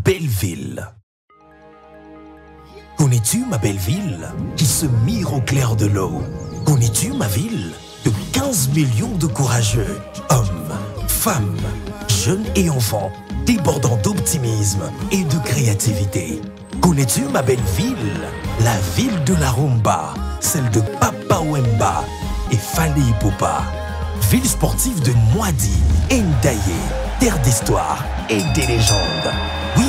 belle ville. Connais-tu ma belle ville qui se mire au clair de l'eau? Connais-tu ma ville de 15 millions de courageux, hommes, femmes, jeunes et enfants, débordant d'optimisme et de créativité? Connais-tu ma belle ville, la ville de la rumba, celle de Papa Wemba et Fali Ipupa? Ville sportive de Mwadi, Ndaye, terre d'histoire et des légendes. Oui,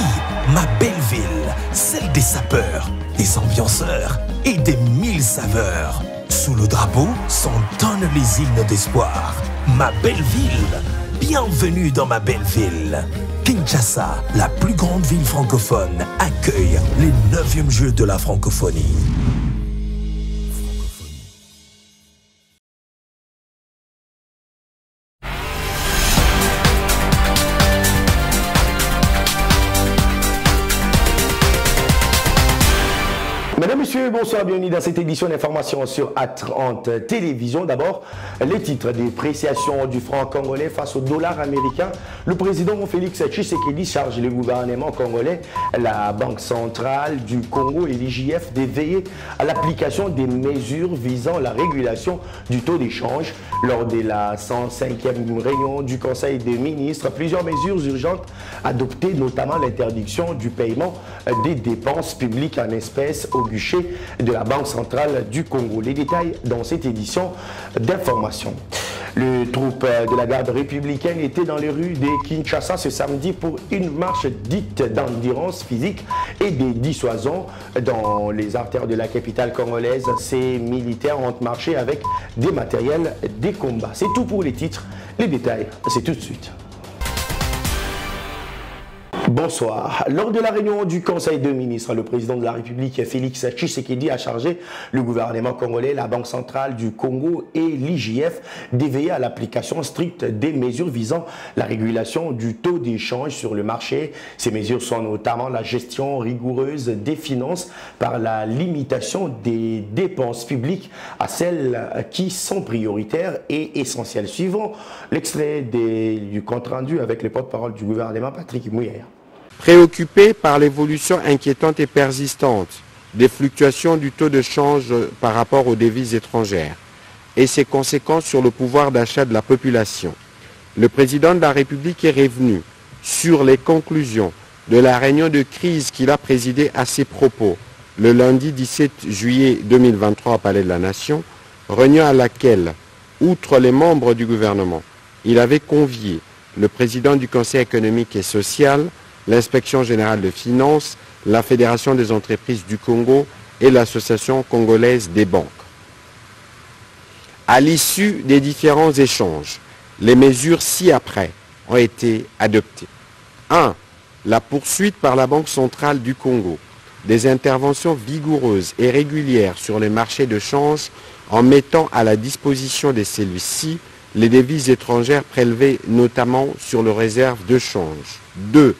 ma belle ville, celle des sapeurs, des ambianceurs et des 1000 saveurs. Sous le drapeau s'entonnent les hymnes d'espoir. Ma belle ville, bienvenue dans ma belle ville. Kinshasa, la plus grande ville francophone, accueille les 9e Jeux de la francophonie. Mesdames, Messieurs, bonsoir, bienvenue dans cette édition d'information sur A30 Télévision. D'abord, les titres dépréciation du franc congolais face au dollar américain. Le président Félix Tshisekedi charge le gouvernement congolais, la Banque centrale du Congo et l'IJF de veiller à l'application des mesures visant la régulation du taux d'échange. Lors de la 105e réunion du Conseil des ministres, plusieurs mesures urgentes adoptées, notamment l'interdiction du paiement des dépenses publiques en espèces au guichet de la Banque centrale du Congo. Les détails dans cette édition d'information. Les troupes de la garde républicaine étaient dans les rues de Kinshasa ce samedi pour une marche dite d'endurance physique et de dissuasion dans les artères de la capitale congolaise. Ces militaires ont marché avec des matériels des combats. C'est tout pour les titres. Les détails, c'est tout de suite. Bonsoir. Lors de la réunion du Conseil des ministres, le président de la République, Félix Tshisekedi, a chargé le gouvernement congolais, la Banque centrale du Congo et l'IJF d'éveiller à l'application stricte des mesures visant la régulation du taux d'échange sur le marché. Ces mesures sont notamment la gestion rigoureuse des finances par la limitation des dépenses publiques à celles qui sont prioritaires et essentielles. Suivant l'extrait du compte-rendu avec le porte-parole du gouvernement, Patrick Mouyer. Préoccupé par l'évolution inquiétante et persistante des fluctuations du taux de change par rapport aux devises étrangères et ses conséquences sur le pouvoir d'achat de la population, le président de la République est revenu sur les conclusions de la réunion de crise qu'il a présidée à ses propos le lundi 17 juillet 2023 au Palais de la Nation, réunion à laquelle, outre les membres du gouvernement, il avait convié le président du Conseil économique et social, l'Inspection générale de finances, la Fédération des entreprises du Congo et l'Association congolaise des banques. À l'issue des différents échanges, les mesures ci-après ont été adoptées. 1. La poursuite par la Banque centrale du Congo des interventions vigoureuses et régulières sur les marchés de change en mettant à la disposition de celui-ci les devises étrangères prélevées notamment sur les réserves de change. 2.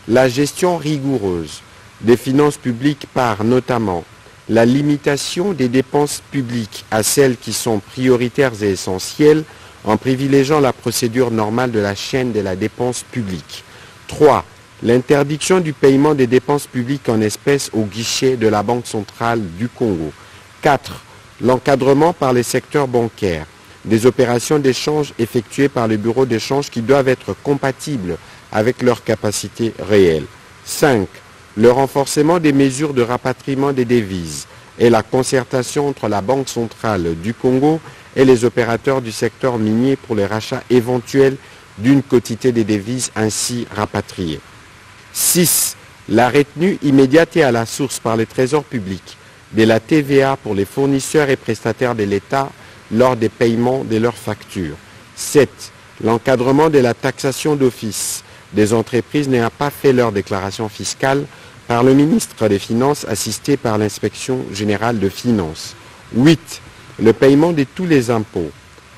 La gestion rigoureuse des finances publiques par notamment la limitation des dépenses publiques à celles qui sont prioritaires et essentielles en privilégiant la procédure normale de la chaîne de la dépense publique. 3. L'interdiction du paiement des dépenses publiques en espèces au guichet de la Banque centrale du Congo. 4. L'encadrement par les secteurs bancaires des opérations d'échange effectuées par les bureaux d'échange qui doivent être compatibles avec leur capacité réelle. 5. Le renforcement des mesures de rapatriement des devises et la concertation entre la Banque centrale du Congo et les opérateurs du secteur minier pour les rachats éventuels d'une quotité des devises ainsi rapatriées. 6. La retenue immédiate et à la source par les trésors publics de la TVA pour les fournisseurs et prestataires de l'État lors des paiements de leurs factures. 7. L'encadrement de la taxation d'office des entreprises n'ayant pas fait leur déclaration fiscale par le ministre des Finances assisté par l'Inspection générale de finances. 8. Le paiement de tous les impôts,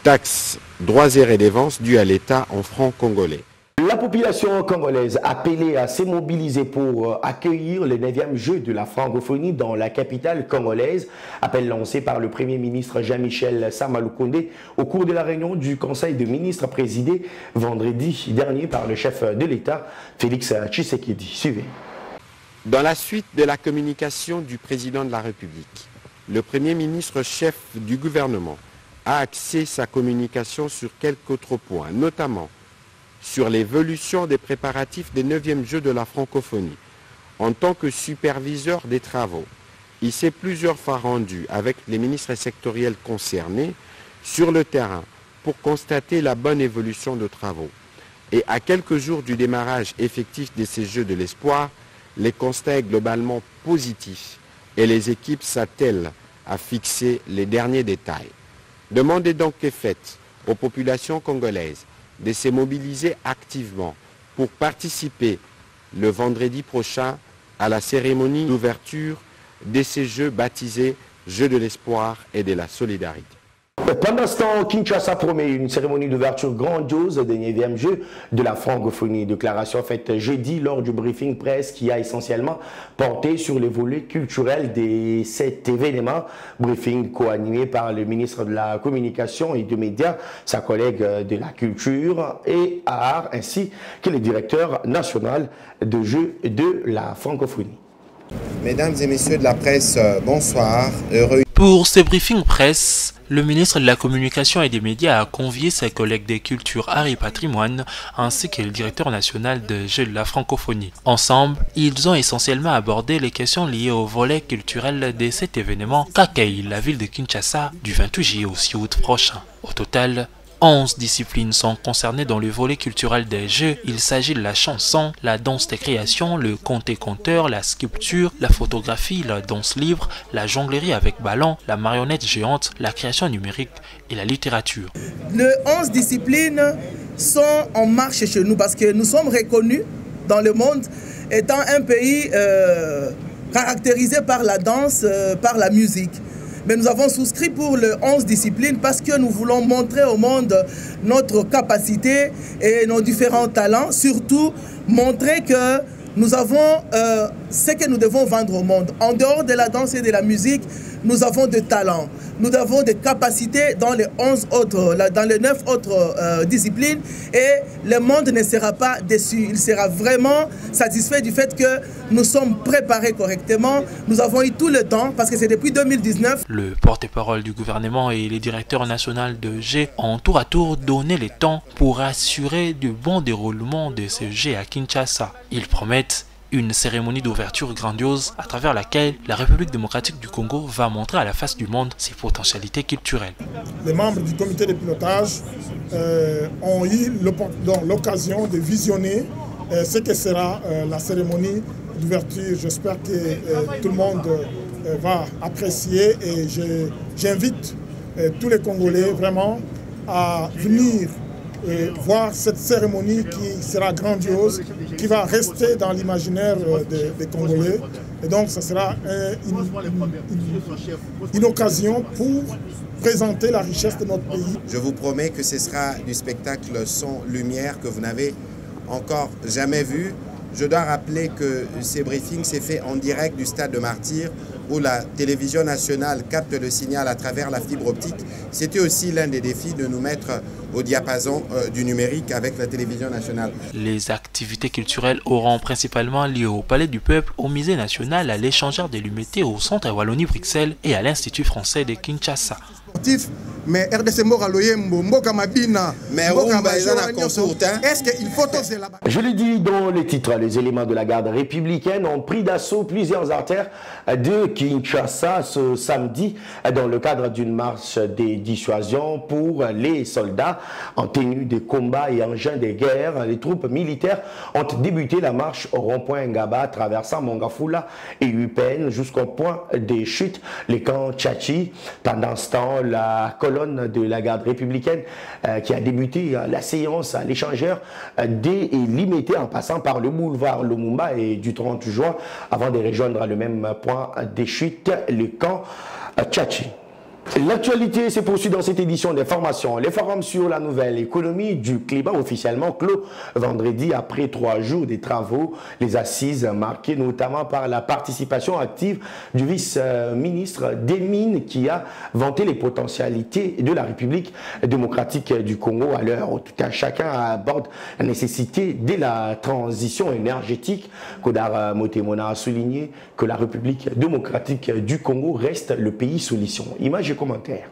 taxes, droits et redevances dus à l'État en francs congolais. La population congolaise appelée à se mobiliser pour accueillir les 9e Jeux de la francophonie dans la capitale congolaise. Appel lancé par le Premier ministre Jean-Michel Sama-Lukonde au cours de la réunion du Conseil des ministres présidé vendredi dernier par le chef de l'État, Félix Tshisekedi. Suivez. Dans la suite de la communication du président de la République, le Premier ministre chef du gouvernement a axé sa communication sur quelques autres points, notamment sur l'évolution des préparatifs des 9e Jeux de la francophonie. En tant que superviseur des travaux, il s'est plusieurs fois rendu avec les ministres sectoriels concernés sur le terrain pour constater la bonne évolution de travaux. Et à quelques jours du démarrage effectif de ces Jeux de l'espoir, les constats sont globalement positifs et les équipes s'attellent à fixer les derniers détails. Demande est donc faite aux populations congolaises de se mobiliser activement pour participer le vendredi prochain à la cérémonie d'ouverture de ces Jeux baptisés Jeux de l'espoir et de la solidarité. Pendant ce temps, Kinshasa promet une cérémonie d'ouverture grandiose des 9e Jeux de la francophonie. Déclaration faite jeudi lors du briefing presse qui a essentiellement porté sur les volets culturels de cet événement. Briefing co-animé par le ministre de la Communication et des Médias, sa collègue de la Culture et Arts, ainsi que le directeur national de Jeux de la francophonie. Mesdames et messieurs de la presse, bonsoir. Heureux. Pour ce briefing presse, le ministre de la Communication et des Médias a convié ses collègues des Cultures, Arts et Patrimoine ainsi que le directeur national de Jeux de la francophonie. Ensemble, ils ont essentiellement abordé les questions liées au volet culturel de cet événement qu'accueille la ville de Kinshasa du 28 juillet au 6 août prochain. Au total, 11 disciplines sont concernées dans le volet culturel des Jeux. Il s'agit de la chanson, la danse des créations, le conte et conteur, la sculpture, la photographie, la danse libre, la jonglerie avec ballon, la marionnette géante, la création numérique et la littérature. Les 11 disciplines sont en marche chez nous parce que nous sommes reconnus dans le monde étant un pays caractérisé par la danse, par la musique. Mais nous avons souscrit pour les 11 disciplines parce que nous voulons montrer au monde notre capacité et nos différents talents. Surtout, montrer que nous avons ce que nous devons vendre au monde. En dehors de la danse et de la musique, nous avons des talents. Nous avons des capacités dans les 11 autres, dans les 9 autres disciplines et le monde ne sera pas déçu. Il sera vraiment satisfait du fait que nous sommes préparés correctement. Nous avons eu tout le temps parce que c'est depuis 2019. Le porte-parole du gouvernement et les directeurs nationaux de G ont tour à tour donné le temps pour assurer du bon déroulement de ce G à Kinshasa. Ils promettent une cérémonie d'ouverture grandiose à travers laquelle la République démocratique du Congo va montrer à la face du monde ses potentialités culturelles. Les membres du comité de pilotage ont eu l'occasion de visionner ce que sera la cérémonie d'ouverture. J'espère que tout le monde va apprécier et j'invite tous les Congolais vraiment à venir voir cette cérémonie qui sera grandiose, qui va rester dans l'imaginaire des Congolais. Et donc, ce sera une occasion pour présenter la richesse de notre pays. Je vous promets que ce sera du spectacle son lumière que vous n'avez encore jamais vu. Je dois rappeler que ces briefings s'est fait en direct du stade de Martyrs où la télévision nationale capte le signal à travers la fibre optique. C'était aussi l'un des défis de nous mettre au diapason du numérique avec la télévision nationale. Les activités culturelles auront principalement lieu au Palais du Peuple, au Musée national, à l'Échangeur de l'Humité, au Centre Wallonie-Bruxelles et à l'Institut français de Kinshasa. Mais RDC Mboka Loyembo, Mboka Mabina, est-ce qu'il faut toser là-bas? Je l'ai dit dans les titres, les éléments de la garde républicaine ont pris d'assaut plusieurs artères de Kinshasa ce samedi dans le cadre d'une marche de dissuasion pour les soldats en tenue de combat et engins de guerre. Les troupes militaires ont débuté la marche au rond-point Ngaba, traversant Mongafula et Upen jusqu'au point des chutes, les camps Tchachi. Pendant ce temps, la colonne de la garde républicaine qui a débuté la séance à l'échangeur délimitée en passant par le boulevard Lumumba et du 30 juin avant de rejoindre le même point des chutes, le camp Tchachi. L'actualité se poursuit dans cette édition d'information. Les forums sur la nouvelle économie du climat officiellement clos vendredi après 3 jours de travaux. Les assises marquées notamment par la participation active du vice-ministre des Mines qui a vanté les potentialités de la République démocratique du Congo à l'heure où tout un chacun aborde la nécessité de la transition énergétique. Godard Motemona a souligné que la République démocratique du Congo reste le pays solution. Image et commentaires.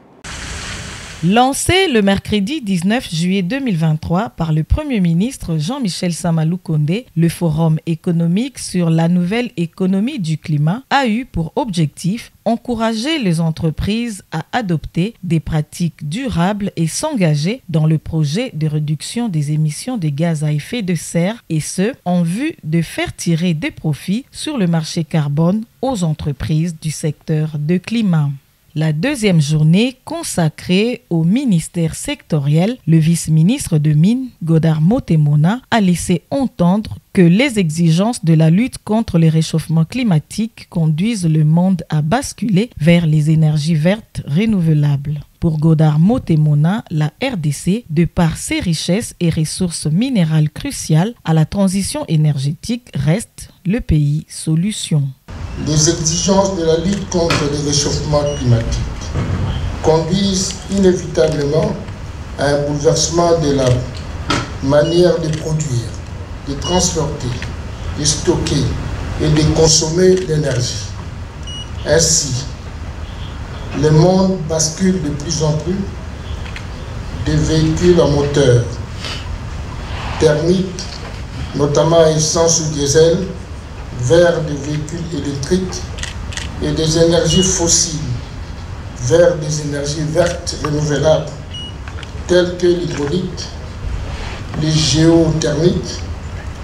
Lancé le mercredi 19 juillet 2023 par le Premier ministre Jean-Michel Samalou Kondé, le Forum économique sur la nouvelle économie du climat a eu pour objectif encourager les entreprises à adopter des pratiques durables et s'engager dans le projet de réduction des émissions de gaz à effet de serre et ce, en vue de faire tirer des profits sur le marché carbone aux entreprises du secteur de climat. La deuxième journée consacrée au ministère sectoriel, le vice-ministre de Mines, Godard Motemona, a laissé entendre que les exigences de la lutte contre le réchauffement climatique conduisent le monde à basculer vers les énergies vertes renouvelables. Pour Godard Motemona, la RDC, de par ses richesses et ressources minérales cruciales à la transition énergétique, reste le pays solution. Les exigences de la lutte contre le réchauffement climatique conduisent inévitablement à un bouleversement de la manière de produire, de transporter, de stocker et de consommer l'énergie. Ainsi, le monde bascule de plus en plus des véhicules à moteur thermiques, notamment à essence ou diesel, vers des véhicules électriques et des énergies fossiles vers des énergies vertes renouvelables telles que l'hydraulique, les géothermiques,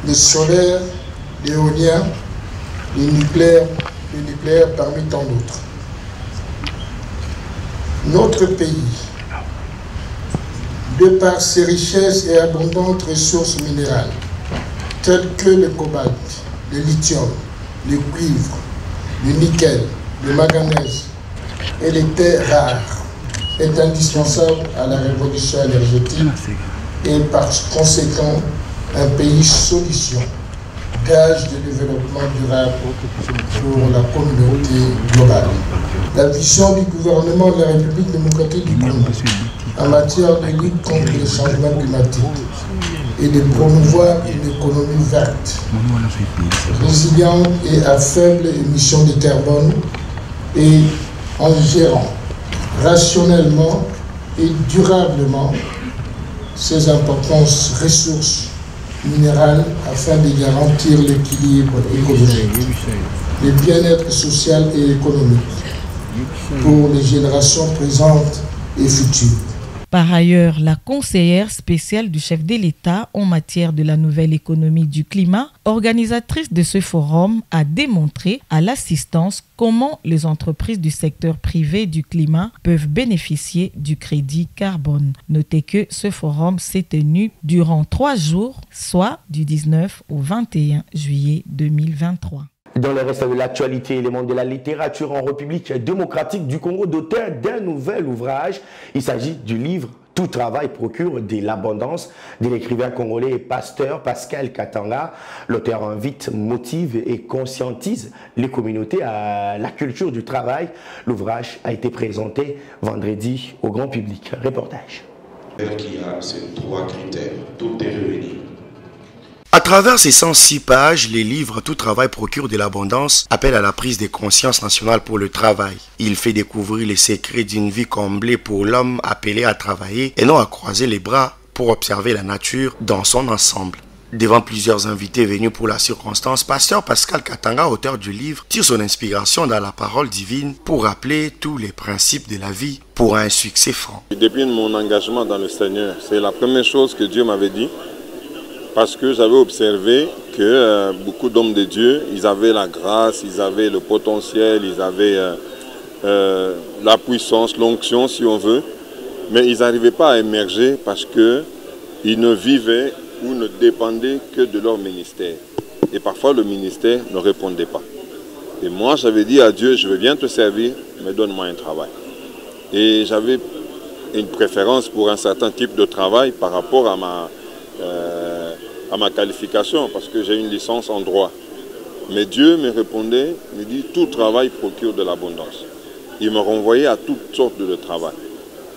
les solaires, l'éolien, le nucléaire parmi tant d'autres. Notre pays, de par ses richesses et abondantes ressources minérales telles que le cobalt, le lithium, le cuivre, le nickel, le manganèse et les terres rares est indispensable à la révolution énergétique et par conséquent un pays solution, gage de développement durable pour la communauté globale. La vision du gouvernement de la République démocratique du Congo en matière de lutte contre le changement climatique et de promouvoir une économie verte, résiliente et à faible émission de carbone, et en gérant rationnellement et durablement ces importantes ressources minérales afin de garantir l'équilibre écologique, le bien-être social et économique pour les générations présentes et futures. Par ailleurs, la conseillère spéciale du chef de l'État en matière de la nouvelle économie du climat, organisatrice de ce forum, a démontré à l'assistance comment les entreprises du secteur privé du climat peuvent bénéficier du crédit carbone. Notez que ce forum s'est tenu durant 3 jours, soit du 19 au 21 juillet 2023. Dans le reste de l'actualité, les mondes de la littérature en République démocratique du Congo, d'auteur d'un nouvel ouvrage. Il s'agit du livre « Tout travail procure de l'abondance » de l'écrivain congolais et pasteur Pascal Katanga. L'auteur invite, motive et conscientise les communautés à la culture du travail. L'ouvrage a été présenté vendredi au grand public. Reportage. Qui a ces 3 critères, tout est réuni. À travers ces 106 pages, les livres « Tout travail procure de l'abondance » appellent à la prise de conscience nationale pour le travail. Il fait découvrir les secrets d'une vie comblée pour l'homme appelé à travailler et non à croiser les bras pour observer la nature dans son ensemble. Devant plusieurs invités venus pour la circonstance, pasteur Pascal Katanga, auteur du livre, tire son inspiration dans la parole divine pour rappeler tous les principes de la vie pour un succès franc. Depuis mon engagement dans le Seigneur, c'est la première chose que Dieu m'avait dit. Parce que j'avais observé que beaucoup d'hommes de Dieu, ils avaient la grâce, ils avaient le potentiel, ils avaient la puissance, l'onction si on veut, mais ils n'arrivaient pas à émerger parce qu'ils ne vivaient ou ne dépendaient que de leur ministère. Et parfois le ministère ne répondait pas. Et moi j'avais dit à Dieu, je veux bien te servir, mais donne-moi un travail. Et j'avais une préférence pour un certain type de travail par rapport à ma qualification, parce que j'ai une licence en droit. Mais Dieu me répondait, me dit, tout travail procure de l'abondance. Il me renvoyait à toutes sortes de travail.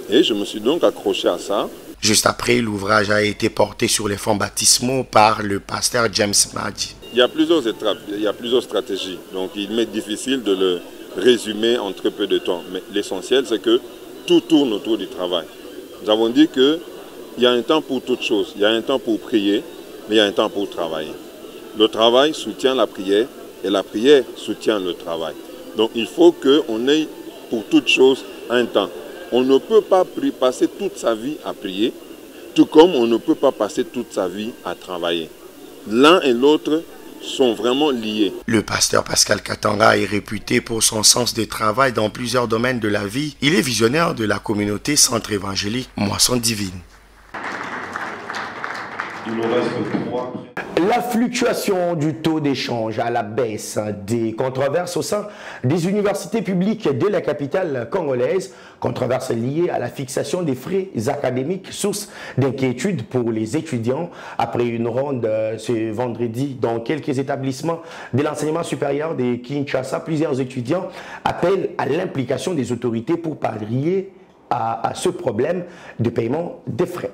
Et je me suis donc accroché à ça. Juste après, l'ouvrage a été porté sur les fonds baptismaux par le pasteur James Madi. Il y a plusieurs étapes, il y a plusieurs stratégies. Donc il m'est difficile de le résumer en très peu de temps. Mais l'essentiel, c'est que tout tourne autour du travail. Nous avons dit qu'il y a un temps pour toutes choses. Il y a un temps pour prier, mais il y a un temps pour travailler. Le travail soutient la prière et la prière soutient le travail. Donc il faut qu'on ait pour toutes choses un temps. On ne peut pas passer toute sa vie à prier, tout comme on ne peut pas passer toute sa vie à travailler. L'un et l'autre sont vraiment liés. Le pasteur Pascal Katanga est réputé pour son sens du travail dans plusieurs domaines de la vie. Il est visionnaire de la communauté Centre évangélique Moisson Divine. Il nous reste 3. La fluctuation du taux d'échange à la baisse, des controverses au sein des universités publiques de la capitale congolaise, controverses liées à la fixation des frais académiques, source d'inquiétude pour les étudiants. Après une ronde ce vendredi dans quelques établissements de l'enseignement supérieur de Kinshasa, plusieurs étudiants appellent à l'implication des autorités pour pallier à ce problème de paiement des frais.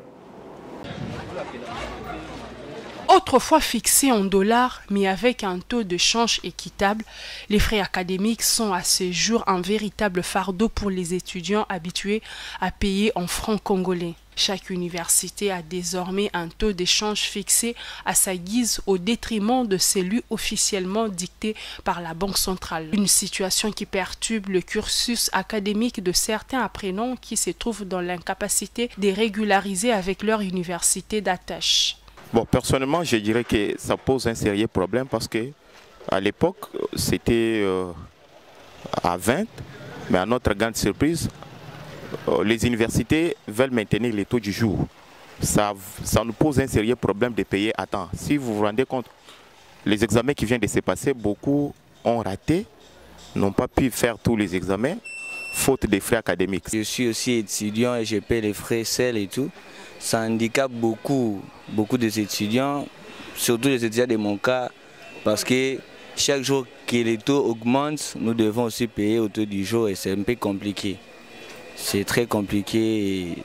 Autrefois fixés en dollars, mais avec un taux de change équitable, les frais académiques sont à ce jour un véritable fardeau pour les étudiants habitués à payer en francs congolais. Chaque université a désormais un taux d'échange fixé à sa guise au détriment de celui officiellement dicté par la Banque centrale. Une situation qui perturbe le cursus académique de certains apprenants qui se trouvent dans l'incapacité de régulariser avec leur université d'attache. Bon, personnellement, je dirais que ça pose un sérieux problème parce que à l'époque, c'était à 20, mais à notre grande surprise, les universités veulent maintenir les taux du jour. Ça nous pose un sérieux problème de payer à temps. Si vous vous rendez compte, les examens qui viennent de se passer, beaucoup ont raté, n'ont pas pu faire tous les examens, faute des frais académiques. Je suis aussi étudiant et je paie les frais sel et tout. Ça handicape beaucoup des étudiants, surtout les étudiants de mon cas, parce que chaque jour que les taux augmentent, nous devons aussi payer au taux du jour et c'est un peu compliqué. C'est très compliqué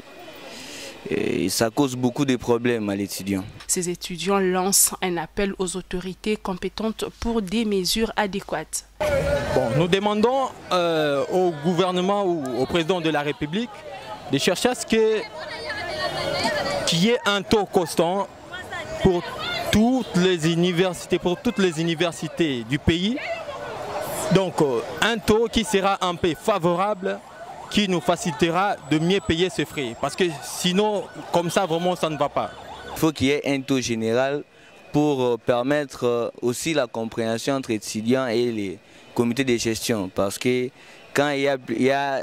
et ça cause beaucoup de problèmes à l'étudiant. Ces étudiants lancent un appel aux autorités compétentes pour des mesures adéquates. Bon, nous demandons au gouvernement ou au président de la République de chercher à ce qu'il y ait un taux constant pour toutes les universités du pays. Donc un taux qui sera un peu favorable, qui nous facilitera de mieux payer ces frais. Parce que sinon, comme ça, vraiment, ça ne va pas. Il faut qu'il y ait un taux général pour permettre aussi la compréhension entre étudiants et les comités de gestion. Parce que quand il y a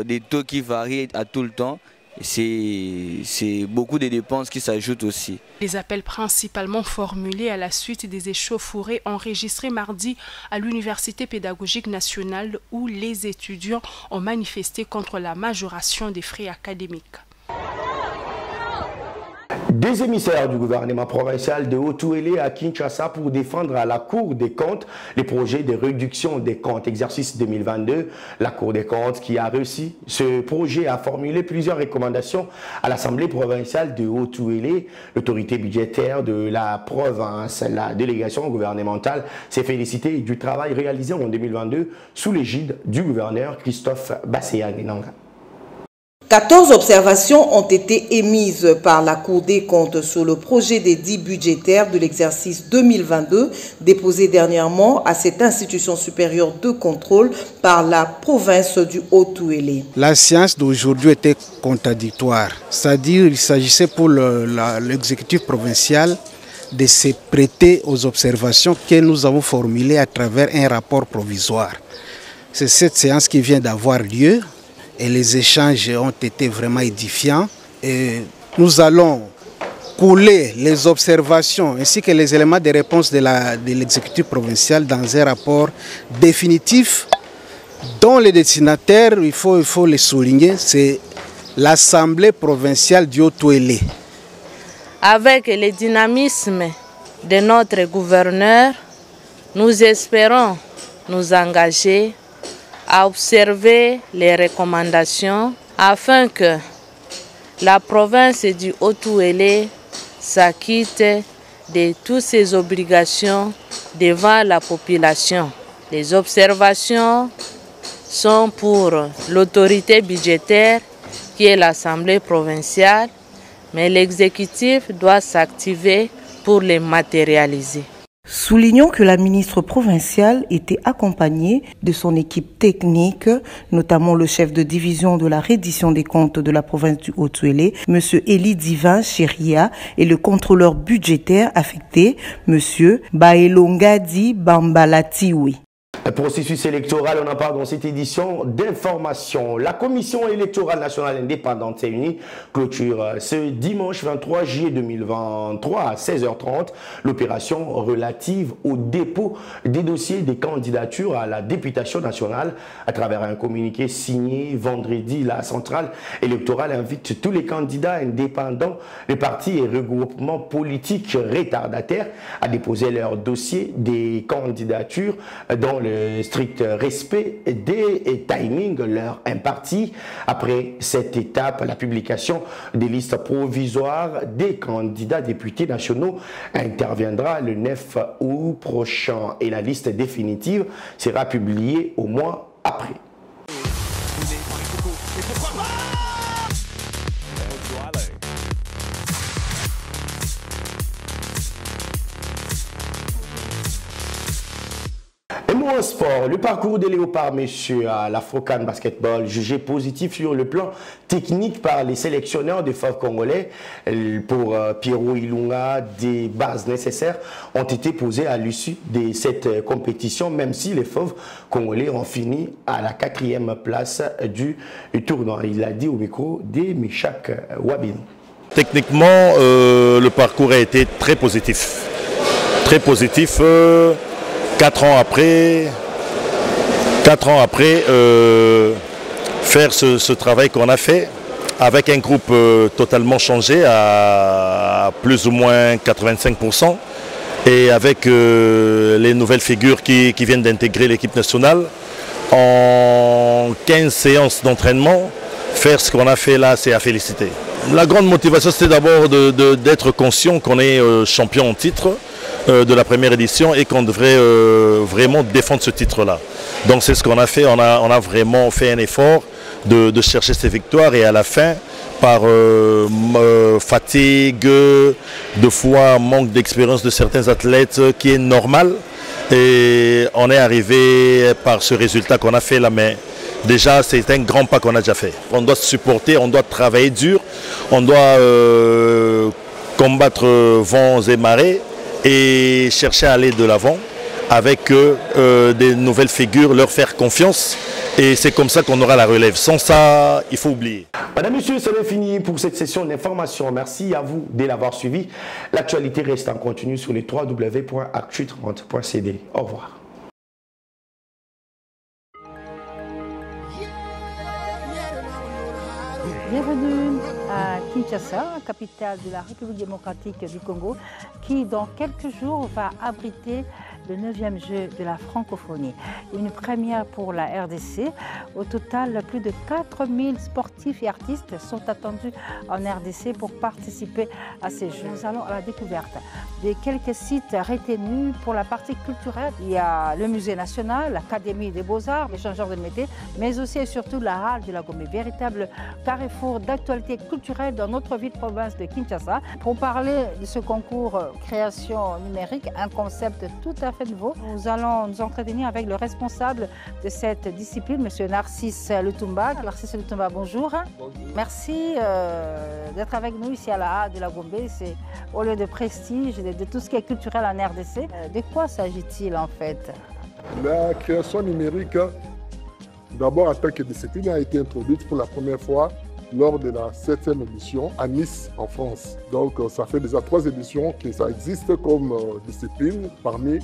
des taux qui varient à tout le temps, c'est beaucoup de dépenses qui s'ajoutent aussi. Les appels principalement formulés à la suite des échauffourées enregistrés mardi à l'Université pédagogique nationale où les étudiants ont manifesté contre la majoration des frais académiques. Des émissaires du gouvernement provincial de Haut-Ouélé à Kinshasa pour défendre à la Cour des comptes les projets de réduction des comptes exercice 2022. La Cour des comptes qui a réussi ce projet a formulé plusieurs recommandations à l'Assemblée provinciale de Haut-Ouélé. L'autorité budgétaire de la province, la délégation gouvernementale, s'est félicitée du travail réalisé en 2022 sous l'égide du gouverneur Christophe Basséa-Nenanga. 14 observations ont été émises par la Cour des comptes sur le projet d'édit budgétaire de l'exercice 2022 déposé dernièrement à cette institution supérieure de contrôle par la province du Haut-Ouélé. La séance d'aujourd'hui était contradictoire, c'est-à-dire qu'il s'agissait pour l'exécutif provincial de se prêter aux observations que nous avons formulées à travers un rapport provisoire. C'est cette séance qui vient d'avoir lieu. Et les échanges ont été vraiment édifiants. Et nous allons couler les observations ainsi que les éléments de réponse de l'exécutif provincial dans un rapport définitif dont les destinataires, il faut les souligner, c'est l'Assemblée provinciale du Haut-Ouélé. Avec le dynamisme de notre gouverneur, nous espérons nous engager à observer les recommandations afin que la province du Haut-Ouélé s'acquitte de toutes ses obligations devant la population. Les observations sont pour l'autorité budgétaire qui est l'Assemblée provinciale, mais l'exécutif doit s'activer pour les matérialiser. Soulignons que la ministre provinciale était accompagnée de son équipe technique, notamment le chef de division de la reddition des comptes de la province du Haut-Ouélé, M. Eli Divin Cheria, et le contrôleur budgétaire affecté, M. Baelongadi Bambalatiwi. Le processus électoral, on en parle dans cette édition d'information. La Commission électorale nationale indépendante s'est unie, clôture ce dimanche 23 juillet 2023 à 16h30 l'opération relative au dépôt des dossiers des candidatures à la députation nationale. À travers un communiqué signé vendredi, la centrale électorale invite tous les candidats indépendants, les partis et regroupements politiques retardataires à déposer leurs dossiers des candidatures dans le strict respect des timings leur impartis. Après cette étape, la publication des listes provisoires des candidats députés nationaux interviendra le 9 août prochain et la liste définitive sera publiée au mois après. En sport, le parcours des léopards, messieurs, à l'Afrocan Basketball, jugé positif sur le plan technique par les sélectionneurs des FAV congolais. Pour Pierrot Ilunga, des bases nécessaires ont été posées à l'issue de cette compétition, même si les FAV congolais ont fini à la 4e place du tournoi. Il l'a dit au micro de Meshak Wabin. Techniquement, le parcours a été très positif. Très positif. 4 ans après, faire ce travail qu'on a fait avec un groupe totalement changé à plus ou moins 85% et avec les nouvelles figures qui viennent d'intégrer l'équipe nationale. En 15 séances d'entraînement, faire ce qu'on a fait là, c'est à féliciter. La grande motivation, c'est d'abord d'être conscient qu'on est champion en titre de la première édition et qu'on devrait vraiment défendre ce titre-là. Donc c'est ce qu'on a fait, on a vraiment fait un effort de chercher ces victoires et à la fin, par fatigue, de fois manque d'expérience de certains athlètes qui est normal et on est arrivé par ce résultat qu'on a fait là, mais déjà c'est un grand pas qu'on a déjà fait. On doit se supporter, on doit travailler dur, on doit combattre vents et marées et chercher à aller de l'avant avec des nouvelles figures, leur faire confiance et c'est comme ça qu'on aura la relève. Sans ça, il faut oublier. Madame, Monsieur, c'est fini pour cette session d'information. Merci à vous de l'avoir suivi. L'actualité reste en continu sur les www.actu30.cd. Au revoir. Bienvenue à Kinshasa, capitale de la République démocratique du Congo, qui dans quelques jours va abriter le 9e jeu de la francophonie. Une première pour la RDC. Au total, plus de 4000 sportifs et artistes sont attendus en RDC pour participer à ces jeux. Nous allons à la découverte de quelques sites retenus pour la partie culturelle. Il y a le Musée national, l'Académie des Beaux-Arts, l'échangeur de métiers, mais aussi et surtout la Halle de la Gombe, véritable carrefour d'actualité culturelle dans notre ville province de Kinshasa. Pour parler de ce concours création numérique, un concept tout à fait nouveau, nous allons nous entretenir avec le responsable de cette discipline, M. Narcisse Lutumba. Narcisse Lutumba, bonjour. Bonjour. Merci d'être avec nous ici à la Halle de la Gombe. C'est au lieu de prestige, de tout ce qui est culturel en RDC. De quoi s'agit-il en fait? La création numérique, d'abord en tant que discipline, a été introduite pour la première fois lors de la 7e édition à Nice, en France. Donc ça fait déjà 3 éditions que ça existe comme discipline parmi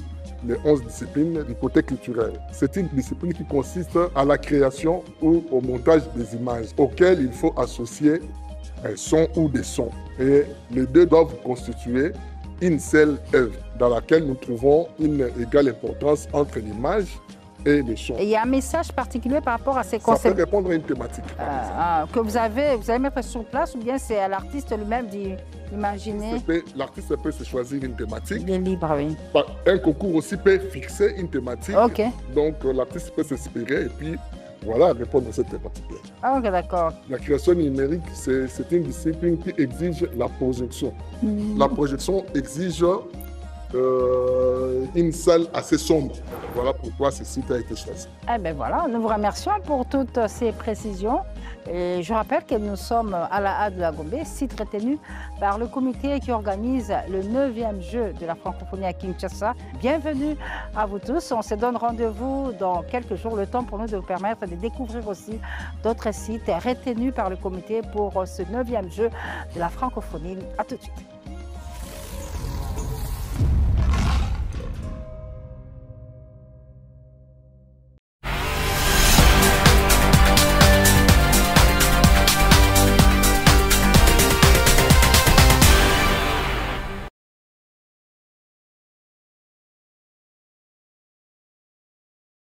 les 11 disciplines du côté culturel. C'est une discipline qui consiste à la création ou au montage des images auxquelles il faut associer un son ou des sons. Et les deux doivent constituer une seule œuvre dans laquelle nous trouvons une égale importance entre l'image et le son. Et il y a un message particulier par rapport à ces concepts. Ça peut répondre à une thématique. Que vous allez mettre sur place, ou bien c'est à l'artiste lui-même d'imaginer? L'artiste peut se choisir une thématique. Il est libre, oui. Un concours aussi peut fixer une thématique. Ok. Donc l'artiste peut s'inspirer et puis voilà, répondre à cette thématique-là. Ah, ok, d'accord. La création numérique, c'est une discipline qui exige la projection. La projection exige une salle assez sombre. Voilà pourquoi ce site a été choisi. Eh bien voilà, nous vous remercions pour toutes ces précisions. Et je rappelle que nous sommes à la halle de la Gombe, site retenu par le comité qui organise le 9e jeu de la francophonie à Kinshasa. Bienvenue à vous tous. On se donne rendez-vous dans quelques jours, le temps pour nous de vous permettre de découvrir aussi d'autres sites retenus par le comité pour ce 9e jeu de la francophonie. À tout de suite.